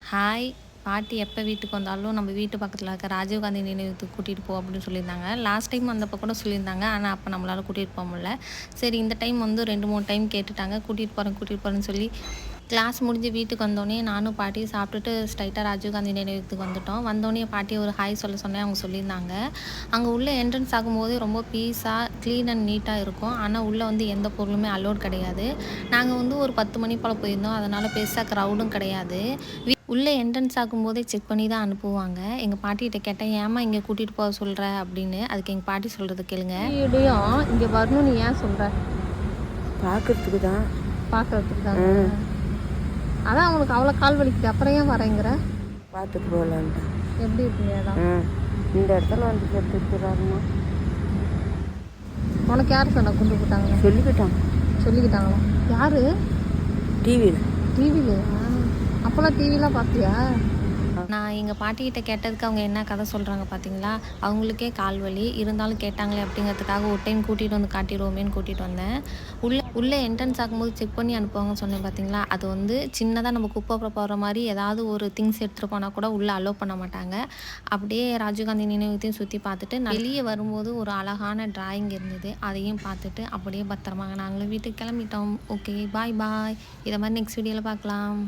Hi! பாட்டி எப்ப வீட்டுக்கு வந்தாலும், நம்ம வீட்டு பக்கத்தில இருக்க ராஜீவ்காந்தி நினைவுக்கு கூட்டிட்டு போ அப்படின்னு சொல்லியிருந்தாங்க. லாஸ்ட் டைம் வந்தப்போ கூட சொல்லியிருந்தாங்க. ஆனா, அப்ப நம்மளால கூட்டிட்டு போ முடில. சரி இந்த டைம் வந்து 2, 3 டைம் கேட்டுட்டாங்க. கூட்டிட்டு போறேன்னு சொல்லி, கிளாஸ் முடிஞ்சு வீட்டுக்கு வந்தோனே, நானும் பாட்டியும் சாப்பிட்டுட்டு ஸ்ட்ரைட்டா ராஜீவ்காந்தி நினைவுக்கு வந்துட்டோம். வந்தோனே பாட்டிய ஒரு ஹாய் சொல்ல சொன்னேன். அவங்க சொல்லியிருந்தாங்க. அங்க உள்ள என்ட்ரன்ஸ் ஆகும்போதே ரொம்ப பீஸா, கிளீன் அண்ட் நீட்டா இருக்கும். ஆனா, உள்ள வந்து எந்த பொருளுமே அலோட் கிடையாது. நாங்க வந்து ஒரு 10 மணி போல போயிருந்தோம். அதனால பெருசா கிரவுடும் கிடையாது. உள்ள என்ட்ரன்ஸ் ஆகும்போதே செக் பண்ணி தான் அனுப்புவாங்க. எங்க பாட்டிகிட்ட கேட்டேன், "ஏம்மா இங்க கூட்டிட்டு போக சொல்ற?" அப்படின்னு. அதுக்கு எங்க பாட்டி சொல்றத கேளுங்க. "இடையும் இங்க வரணும்னு ஏன் சொல்ற?" பார்க்கறதுக்கு தான். பார்க்கறதுக்கு தானா? அதான் உனக்கு அவ்வளோ கால் வலிக்குது. அப்புறம் ஏன் வரேங்கிற? பார்த்துட்டு போகலான்ட்டு. எப்படி இருக்குங்க இடம்? இந்த இடத்துல வந்து செத்துக்கிறாருமா. உனக்கு யார் சொன்னா குண்டு போட்டாங்கன்னு? சொல்லிக்கிட்டாங்களா? யாரு? டிவியில். டிவிலையா? அப்போல்லாம் டிவிலாம் பார்த்தியா? நான் எங்கள் பாட்டிக்கிட்ட கேட்டதுக்கு அவங்க என்ன கதை சொல்கிறாங்க பார்த்தீங்களா? அவங்களுக்கே கால் வலி இருந்தாலும் கேட்டாங்களே அப்படிங்கிறதுக்காக ஒரு டைம் கூட்டிகிட்டு வந்து காட்டிடுவோமேன்னு கூட்டிகிட்டு வந்தேன். உள்ளே என்ட்ரன்ஸ் ஆகும்போது செக் பண்ணி அனுப்புவாங்கன்னு சொன்னேன் பார்த்தீங்களா? அது வந்து சின்னதாக நம்ம குப்பை போடுற மாதிரி ஏதாவது ஒரு திங்ஸ் எடுத்துகிட்டு போனால் கூட உள்ளே அலோவ் பண்ண மாட்டாங்க. அப்படியே ராஜீவ்காந்தி நினைவுத்தையும் சுற்றி பார்த்துட்டு வெளியே வரும்போது ஒரு அழகான டிராயிங் இருந்தது. அதையும் பார்த்துட்டு அப்படியே பத்திரமாங்க நாங்களும் வீட்டுக்கு கிளம்பிட்டோம். ஓகே பாய் பாய். இதை மாதிரி நெக்ஸ்ட் வீடியோவில் பார்க்கலாம்.